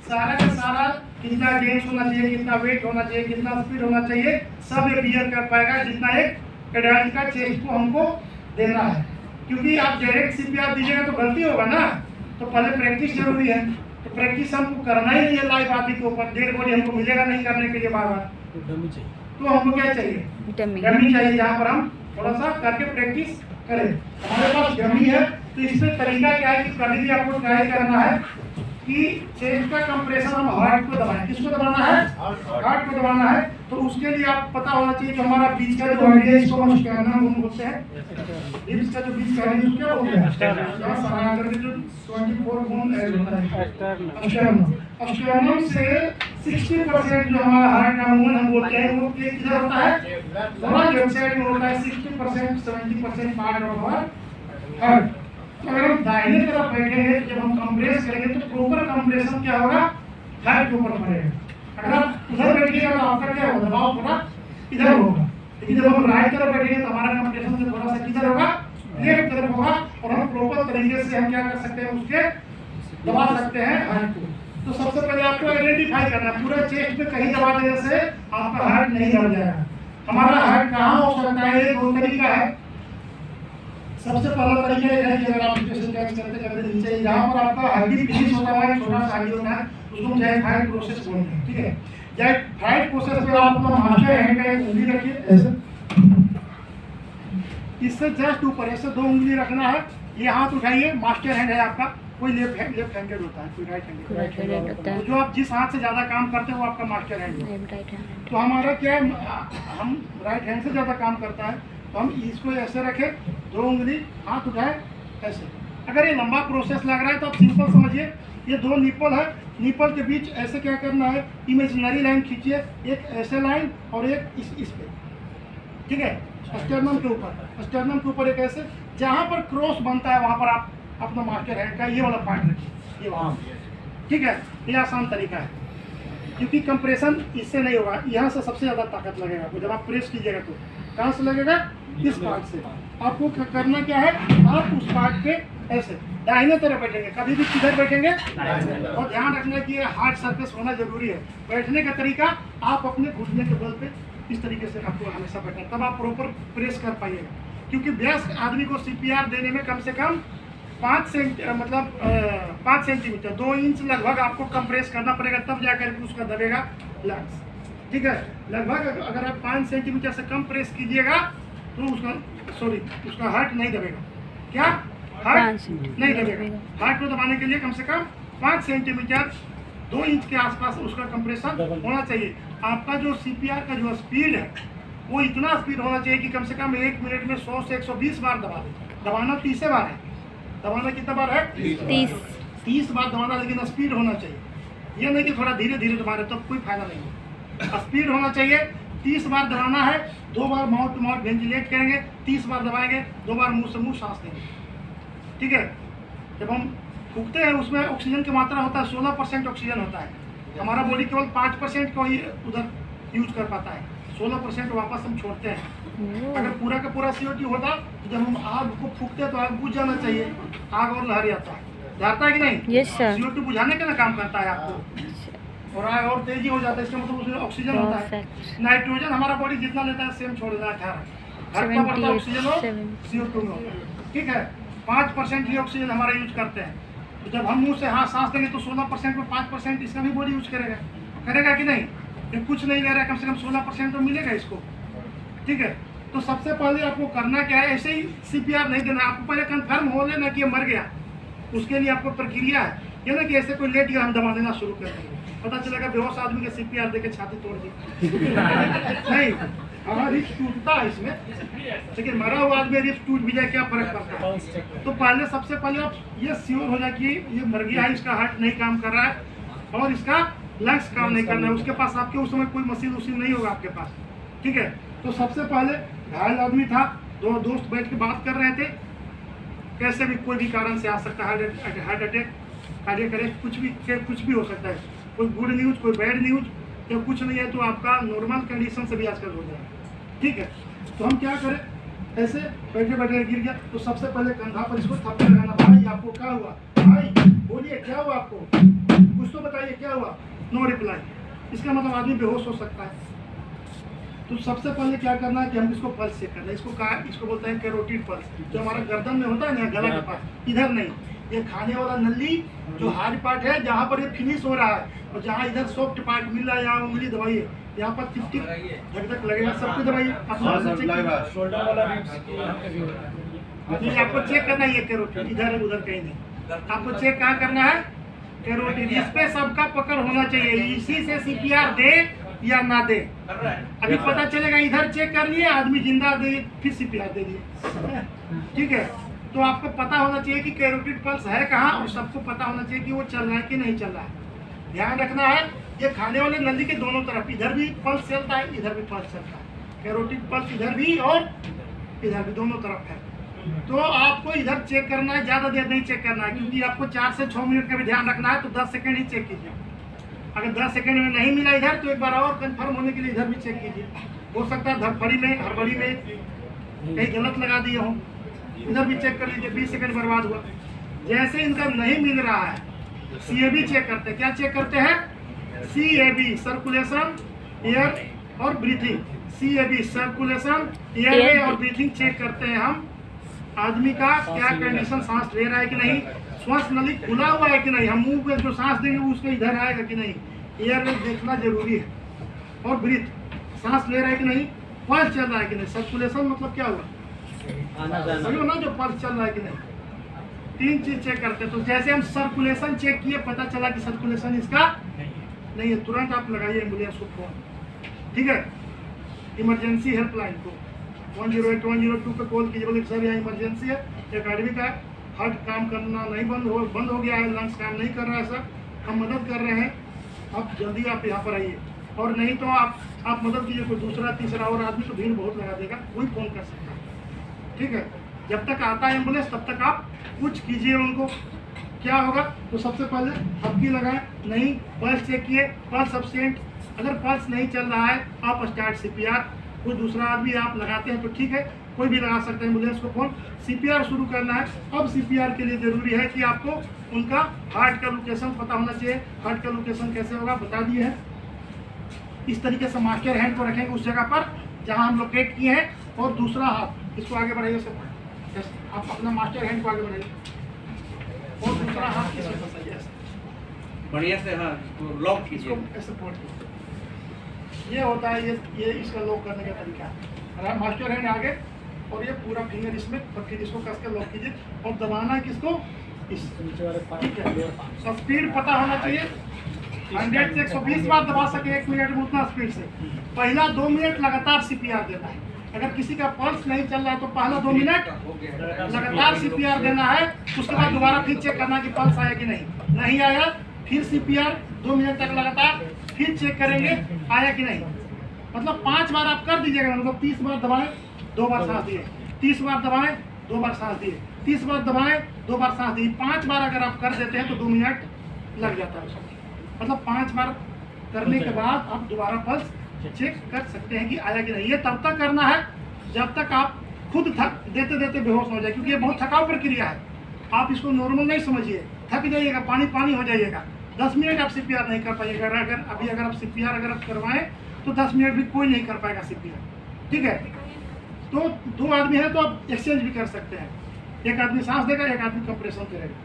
सारा का सारा कितना गेंस होना चाहिए, कितना वेट होना चाहिए, कितना स्पीड होना चाहिए, सब ये बियर कर पाएगा जितना एक एडवांस का चेस्ट को हमको देना है। क्योंकि आप डायरेक्ट सीपीआर दीजिएगा तो गलती होगा ना, तो पहले प्रैक्टिस जरूरी है। तो प्रैक्टिस हमको करना ही नहीं है लाइव आदमी के ऊपर, डेड बॉडी हमको मिलेगा नहीं करने के लिए बार बार, तो हमको क्या चाहिए, डमी चाहिए, जहाँ पर हम थोड़ा सा करके प्रैक्टिस करें। हमारे पास डमी है, तो इसमें तरीका क्या है कि कभी भी आपको ट्राई करना है कि चेस्ट का कंप्रेशन हम हार्ट को दबाएं। किसको दबाना है, हार्ट को दबाना है। तो उसके लिए आप पता होना चाहिए कि हमारा बीच का जो है इसको हम स्टर्नम बोलते हैं, रिब्स का जो बीच का है क्या हो गया, समानांतर में जो 24 बोन ऐड होता है स्टर्नम। स्टर्नम से 60% जो हमारा हार्ट का मूवमेंट हम बोलते हैं वो किधर होता है, दोनों लेफ्ट साइड में होता है। 60% 70% पार्ट ऑफ आवर हार्ट। तो अगर हम दाहिने तरफ बैठेंगे, जब हम कंप्रेस करेंगे तो प्रॉपर कंप्रेशन क्या होगा, हार्ट के ऊपर पड़ेगा। अगर आप उधर बैठिएगा तो आपका क्या होगा, दबाव थोड़ा इधर होगा। लेकिन जब हम राइट तरफ बैठेंगे तो हमारा कंप्रेशन से थोड़ा सा किधर होगा, लेफ्ट तरफ होगा, और हम प्रॉपर तरीके से हम क्या कर सकते हैं, उसके दबा सकते हैं हार्ट को। तो सबसे पहले आपको आइडेंटिफाई करना है, पूरा चेस्ट में कहीं दबा देने से आपका हार्ट नहीं दब जाएगा। हमारा हार्ट कहाँ हो सकता है, ये दो तरीका है। सबसे पहला तरीका है कि अगर आप सिचुएशन कैच करते करते नीचे जहाँ पर आपका हड्डी फिनिश होता है, छोटा सा हड्डी होता है, उसको जाइफाइड प्रोसेस बोलते हैं। ठीक है, जाइफाइड प्रोसेस में आप अपना मास्टर हैंड का एक उंगली रखिए ऐसे, इससे जस्ट ऊपर ऐसे 2 उंगली रखना है। ये हाथ उठाइए, मास्टर हैंड है आपका। कोई लेफ्ट हैंडेड होता है, कोई राइट हैंडेड होता है। तो जो आप जिस हाथ से ज्यादा काम करते हैं वो आपका मास्टर हैंड है। तो हमारा क्या है, हम राइट हैंड से ज्यादा काम करता है, तो हम इसको ऐसे रखें, 2 उंगली, हाथ उठाए ऐसे। अगर ये लंबा प्रोसेस लग रहा है तो आप सिंपल समझिए, ये 2 निपल है, निपल के बीच ऐसे क्या करना है, इमेजिनरी लाइन खींचिए, एक ऐसे लाइन और एक इस पे, ठीक है, स्टर्नम के ऊपर, स्टर्नम के ऊपर एक ऐसे, जहाँ पर क्रॉस बनता है वहाँ पर आप अपना मास्टर हैंड का ये वाला पार्ट रखिए, ये वहाँ, ठीक है। ये आसान तरीका है, क्योंकि कंप्रेशन इससे नहीं होगा, यहाँ से सबसे ज़्यादा ताकत लगेगा आपको। जब आप प्रेस कीजिएगा तो कहाँ से लगेगा, इस पार्ट से। आपको करना क्या है, आप उस पार्ट पे ऐसे दाहिने तरफ बैठेंगे, कभी भी किधर बैठेंगे, और ध्यान रखना कि ये हार्ड सरफेस होना जरूरी है। बैठने का तरीका, आप अपने घुटने के बल पे इस तरीके से आपको हमेशा बैठना, तब आप प्रॉपर प्रेस कर पाइएगा। क्योंकि वयस्क आदमी को सीपीआर देने में कम से कम 5 सेंटीमीटर 2 इंच लगभग आपको कंप्रेस करना पड़ेगा, तब जाकर के उसका दबेगा लंग्स। ठीक है, लगभग अगर आप 5 सेंटीमीटर से कम प्रेस कीजिएगा तो उसका हार्ट नहीं दबेगा। क्या हार्ट नहीं दबेगा। हार्ट को दबाने के लिए कम से कम 5 सेंटीमीटर 2 इंच के आसपास उसका कंप्रेशन होना चाहिए। आपका जो सीपीआर का जो स्पीड है वो इतना स्पीड होना चाहिए कि कम से कम 1 मिनट में 100 से 120 बार दबा दे। दबाना 30 बार है, दबाना कितना बार है, 30 बार दबाना, लेकिन स्पीड होना चाहिए। ये नहीं कि थोड़ा धीरे धीरे दबा रहे तो कोई फायदा नहीं है। स्पीड होना चाहिए, 30 बार दबाना है। 2 बार माउथ टू माउथ वेंटिलेट करेंगे, 30 बार दबाएंगे, 2 बार मुंह से मुंह सांस लेंगे। ठीक है, जब हम फूकते हैं उसमें ऑक्सीजन की मात्रा होता है 16% ऑक्सीजन होता है। हमारा बॉडी केवल 5% को ही उधर यूज कर पाता है, 16% वापस हम छोड़ते हैं। अगर पूरा का पूरा CO2 होता तो जब हम आग को फूकते हैं तो आग बुझ जाना चाहिए, आग और लहर आता है, जाता है कि नहीं? Yes sir. CO2 बुझाने का ना काम करता है आपको, और आग और तेजी हो जाता है, इसका मतलब उसमें ऑक्सीजन होता है। नाइट्रोजन हमारा बॉडी जितना लेता है सेम छोड़ देता है 18, घटता बढ़ता ऑक्सीजन और CO2 में होता है। ठीक है, 5% ही ऑक्सीजन हमारा यूज करते हैं। तो जब हम मुंह से हाथ सांस देंगे तो 16% में 5% इसका भी बॉडी यूज करेगा कि नहीं? ये कुछ नहीं ले रहा है, कम से कम 16% तो मिलेगा इसको। ठीक है, तो सबसे पहले आपको करना क्या है, ऐसे ही CPR नहीं देना, आपको पहले कंफर्म हो लेना कि ये मर गया। उसके लिए आपको प्रक्रिया है, ये ना कि ऐसे कोई लेट गया हम दबा देना शुरू कर देंगे, पता चलेगा बेहोश आदमी के CPR दे के छाती तोड़ दी नहीं, हाँ रिस्क टूटता है इसमें, लेकिन मरा हुआ आदमी रिस्क टूट भी जाए क्या फर्क पड़ता है। तो पहले सबसे पहले आप ये श्योर हो जाए कि ये मर गया है, इसका हार्ट नहीं काम कर रहा है और इसका लंग्स काम नहीं करना है। उसके पास आपके उस समय कोई मशीन नहीं होगा आपके पास। ठीक है, तो सबसे पहले घायल आदमी था, 2 दोस्त बैठ के बात कर रहे थे, कैसे भी कोई भी कारण से आ सकता है, हार्ट अटैक, कार्डियक अरेस्ट, कुछ भी हो सकता है। कोई गुड न्यूज, कोई बैड न्यूज, या कुछ नहीं है तो आपका नॉर्मल कंडीशन से भी आजकल हो जाएगा। ठीक है, तो हम क्या करें, ऐसे बैठे बैठे गिर गया तो सबसे पहले कंधा पर इसको थप्पड़ लगाना। भाई आपको क्या हुआ, भाई बोलिए क्या हुआ आपको, कुछ तो बताइए क्या क्या हुआ, नो रिप्लाई, इसका मतलब आदमी बेहोश हो सकता है। तो सबसे पहले क्या करना है कि हम इसको पल्स चेक करना है। इसको बोलते हैं कैरोटिड पल्स, जो हमारा गर्दन में होता है ना, गला के पास, इधर नहीं, ये खाने वाला नली जो हार्ड पार्ट है जहाँ पर ये फिनिश हो रहा है, और जहाँ इधर सॉफ्ट पार्ट मिल रहा है, यहाँ उंगली दबाइए, यहाँ पर टिप टिप धक धक लगेगा, सबको दबाइए। अभी आपको चेक करना है ये कैरोटिड, इधर उधर कहीं नहीं, आपको चेक कहाँ करना है, कैरोटिड। इस पे सबका पकड़ होना चाहिए, इसी से सीपीआर दे या ना दे। अभी पता चलेगा, इधर चेक कर लिए आदमी जिंदा दे, फिर सीपीआर दे दिए, ठीक है। तो आपको पता होना चाहिए कि कैरोटिड पल्स है कहाँ, और सबको पता होना चाहिए कि वो चल रहा है कि नहीं चल रहा है। ध्यान रखना है, ये खाने वाले नली के दोनों तरफ, इधर भी पल्स चलता है, इधर भी पल्स चलता है। कैरोटिड पल्स इधर भी और इधर भी, दोनों तरफ है। तो आपको इधर चेक करना है, ज़्यादा देर नहीं चेक करना है, क्योंकि आपको 4 से 6 मिनट का भी ध्यान रखना है। तो 10 सेकंड ही चेक कीजिए। अगर 10 सेकंड में नहीं मिला इधर, तो एक बार और कंफर्म होने के लिए इधर भी चेक कीजिए। हो सकता है धड़फड़ी में, हड़बड़ी में कहीं गलत लगा दिए हो, इधर भी चेक कर लीजिए। 20 सेकंड बर्बाद हुआ। जैसे इनका नहीं मिल रहा है, CAB चेक करते हैं। क्या चेक करते हैं, CAB, सर्कुलेशन, एयर और ब्रीथिंग। CAB सर्कुलेशन, एयर और ब्रीथिंग चेक करते हैं हम। आदमी का क्या कंडीशन, सांस ले रहा है कि नहीं, श्वास नली खुला हुआ है कि नहीं, हम मुंह पे जो सांस देंगे उसके इधर आएगा कि नहीं, एयर में देखना जरूरी है। और ब्रीथ, सांस ले रहा है कि नहीं, पल्स चल रहा है कि नहीं। सर्कुलेशन मतलब क्या हुआ, समझो ना, जो पल्स चल रहा है कि नहीं। 3 चीज चेक करते हैं। तो जैसे हम सर्कुलेशन चेक किए, पता चला कि सर्कुलेशन इसका नहीं है, तुरंत आप लगाइए एम्बुलेंस को फोन, ठीक है। इमरजेंसी हेल्पलाइन को 108 102 पे कॉल कीजिए, बोले सर यहाँ इमरजेंसी है, एकेडमी का हार्ट काम करना नहीं बंद हो गया है, लंग्स काम नहीं कर रहा है सर, हम मदद कर रहे हैं, आप जल्दी आप यहाँ पर आइए। और नहीं तो आप मदद कीजिए, कोई दूसरा तीसरा और आदमी तो भीड़ बहुत लगा देगा, कोई फ़ोन कर सकता है, ठीक है। जब तक आता है एम्बुलेंस तब तक आप कुछ कीजिए उनको। क्या होगा, तो सबसे पहले हल्की लगाएं, नहीं पल्स चेक किए, पल्स एब्सेंट, अगर पल्स नहीं चल रहा है आप स्टार्ट CPR। कोई दूसरा आदमी आप लगाते हैं तो ठीक है, कोई भी लगा सकते हैं एम्बुलेंस को फ़ोन। CPR शुरू करना है। अब CPR के लिए ज़रूरी है कि आपको उनका हार्ट का लोकेशन पता होना चाहिए। हार्ट का लोकेशन कैसे होगा बता दिए हैं। इस तरीके से मास्टर हैंड को रखेंगे उस जगह पर जहां हम लोकेट किए हैं, और दूसरा हाथ इसको आगे बढ़ाइए, सब आप अपना मास्टर हैंड को आगे बढ़ाइए, और दूसरा हाथ किसको फंसाइए ऐसे बढ़िया से, हाँ लॉक कीजिए, ऐसे पोर्ट कीजिए। ये होता है, ये इसका लॉक करने का तरीका है। मास्टर हैंड आगे, और ये पूरा फिंगर इसमें, और फिर इसको कस के लॉक कीजिए, और दबाना है किसको, इस, ठीक है। और स्पीड पता होना चाहिए, 100 से 120 बार दबा सके 1 मिनट में, उतना स्पीड से। पहला 2 मिनट लगातार CPR देना है। अगर किसी का पल्स नहीं चल रहा है तो पहला 2 मिनट लगातार CPR देना है। उसके बाद दोबारा फिर चेक करना कि पल्स आया कि नहीं आया, फिर CPR 2 मिनट तक लगातार, फिर चेक करेंगे आया कि नहीं। मतलब 5 बार आप कर दीजिएगा, मतलब 30 बार दबाएं 2 बार सांस दिए, 30 बार दबाएं 2 बार सांस दिए, 30 बार दबाएं 2 बार सांस दिए। 5 बार अगर आप कर देते हैं तो 2 मिनट लग जाता है उसमें। मतलब 5 बार करने के बाद आप दोबारा पल्स चेक कर सकते हैं कि आया कि नहीं। ये तब तक करना है जब तक आप खुद थक देते देते बेहोश हो जाए, क्योंकि ये बहुत थकाऊ प्रक्रिया है। आप इसको नॉर्मल नहीं समझिए, थक जाइएगा, पानी हो जाइएगा। 10 मिनट आप CPR नहीं कर पाइएगा। अगर आप CPR अगर आप करवाएं तो 10 मिनट भी कोई नहीं कर पाएगा CPR, ठीक है। तो 2 आदमी है तो आप एक्सचेंज भी कर सकते हैं, एक आदमी सांस देगा, एक आदमी कंप्रेशन करेगा।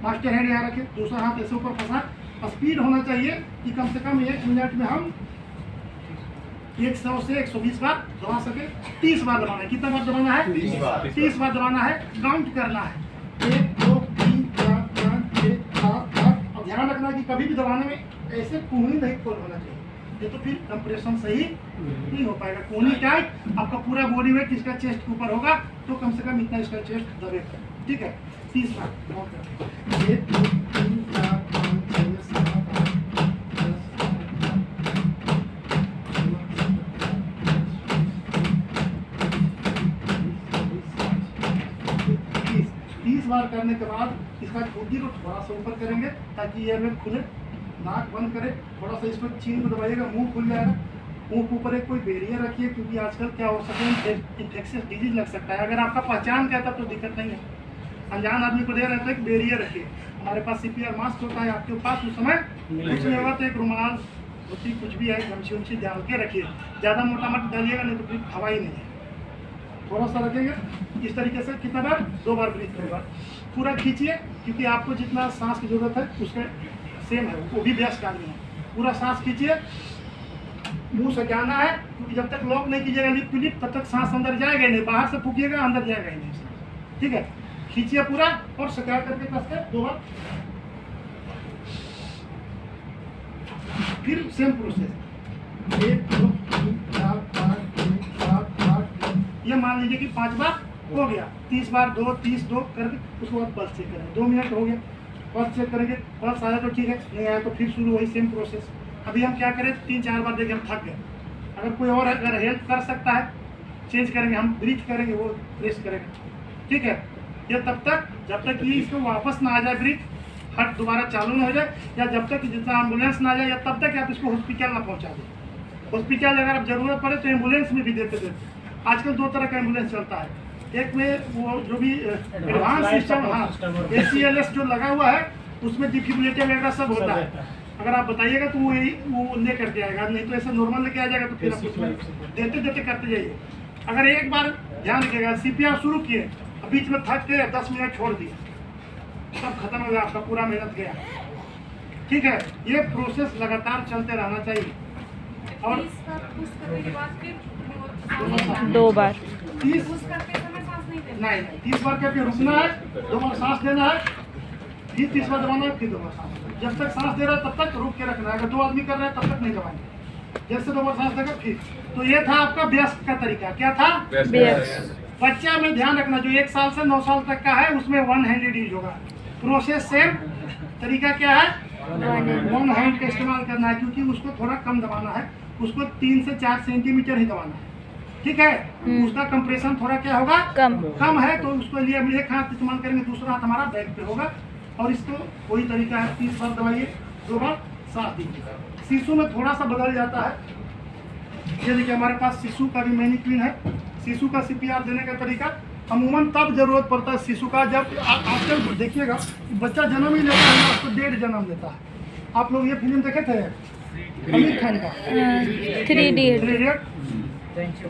मास्टर हैंड यहाँ रखे, दूसरा हाथ ऐसे ऊपर फंसा। स्पीड होना चाहिए कि कम से कम 1 मिनट में हम 100 से 120 बार दबा सके। 30 बार दबाना है। कितना बार दबाना है? 30 बार दबाना है। काउंट करना है 1 2 3 4 5 6 7 8। और ध्यान रखना कि कभी भी दबाने में ऐसे कूहनी नहीं खोल होना चाहिए, ये तो फिर कंप्रेशन सही नहीं हो पाएगा। कूहनी टाइट, आपका पूरा बॉडी वेट इसका चेस्ट के ऊपर होगा तो कम से कम इतना इसका चेस्ट दबेगा, ठीक है। 30 बार 1 2 3 4 5 6 7 8 बार करने के बाद इसका ठोडी को थोड़ा सा ऊपर करेंगे ताकि ये में खुले। नाक बंद करें, थोड़ा सा इसको चीन को दबाइएगा, मुंह खुल जाएगा। मुंह के ऊपर एक कोई बैरियर रखिए, क्योंकि आजकल क्या हो सकता है इन्फेक्शियस डिजीज लग सकता है। अगर आपका पहचान क्या था तो दिक्कत नहीं है, अनजान आदमी को दे रहे हैं तो एक बैरियर रखिए। हमारे पास CPR मास्क होता है, आपके पास उस समय कुछ नहीं होगा तो एक रुमाल धोती कुछ भी है, गमछी उमछी डाल के रखिए। ज़्यादा मोटा मत डालिएगा, नहीं तो फिर हवा ही नहीं है। थोड़ा सा रखेंगे इस तरीके से। कितना बार? 2 बार ब्रीथ करेगा। पूरा खींचिए, क्योंकि आपको जितना सांस की जरूरत है उसका सेम है, वो भी बेस्ट काम नहीं है। पूरा सांस खींचिए, मुंह से जाना है, क्योंकि जब तक लॉक नहीं कीजिएगा लिप टू लिप तब तक सांस अंदर जाएगा ही नहीं। बाहर से फूकिएगा, अंदर जाएगा ही नहीं। ठीक है, खींचिए पूरा और सका करके कस के 2 बार। फिर सेम प्रोसेस 1 2 3 4 5 6 7 8 ये मान लीजिए कि 5 बार हो गया। 30 बार 2 30 2 करके उसके बाद पल्स चेक करेंगे। 2 मिनट हो गया, पल्स चेक करेंगे। पल्स आया तो ठीक है, नहीं आया तो फिर शुरू वही सेम प्रोसेस। अभी हम क्या करें, 3-4 बार देखिए हम थक गए। अगर कोई और अगर हेल्प कर सकता है चेंज करेंगे, हम ब्रीथ करेंगे, वो रेस्ट करेंगे। ठीक है, ये तब तक जब तक ये इसको वापस ना आ जाए ब्रीथ, हार्ट दोबारा चालू ना हो जाए, या जब तक जितना एम्बुलेंस ना आ जाए, या तब तक आप इसको हॉस्पिटल ना पहुंचा दें। हॉस्पिटल अगर आप जरूरत पड़े तो एम्बुलेंस में भी देते। आजकल 2 तरह का एम्बुलेंस चलता है। एक में वो जो भी एडवांस सिस्टम, हाँ ACLS जो लगा हुआ है, उसमें डिफिब्रिलेटर वगैरह सब होता है। अगर आप बताइएगा तो वो ले करके आएगा, नहीं तो ऐसे नॉर्मल लेके आ जाएगा। तो फिर आप उसमें देते देते करते जाइए। अगर एक बार ध्यान रखिएगा, CPR शुरू किए, बीच में थक गए, 10 मिनट छोड़ दिए, सब खत्म हो गया, आपका पूरा मेहनत गया। ठीक है, ये प्रोसेस लगातार चलते रहना चाहिए। और 2 बार 30 नहीं 30 बार करके रुकना है, 2 बार सांस लेना है, फिर 30 बार दबाना है, फिर 2 बार सांस। जब तक सांस दे रहा है तब तक रुक के रखना है। अगर 2 आदमी कर रहे हैं तब तक नहीं दबाएंगे। जैसे 2 बार सांस देगा फिर। तो ये था आपका बेस्ट का तरीका। क्या था? बच्चा में ध्यान रखना, जो 1 साल से 9 साल तक का है उसमें 1 हैंडेड यूज होगा। प्रोसेस सेम, तरीका क्या है? 1 हैंड का इस्तेमाल करना है, क्योंकि उसको थोड़ा कम दबाना है, उसको 3 से 4 सेंटीमीटर ही दबाना है। ठीक है, उसका कंप्रेशन थोड़ा क्या होगा? कम है। तो उसको लिए हम एक हाथ इस्तेमाल करेंगे, दूसरा हाथ हमारा बैक पे होगा। और इसको वही तरीका है, 30 बार दबाइए, 2 बार सांस दीजिए। शिशु में थोड़ा सा बदल जाता है। ये देखिए हमारे पास शिशु का भी मैनिक्विन है। शिशु का CPR देने का तरीका अमूमन तब जरूरत पड़ता है शिशु का, जब आजकल देखिएगा बच्चा जन्म ही लेता है तो 1.5 जन्म लेता है। आप लोग ये फिल्म देखे थे आमिर खान का 3 इडियट? Thank you.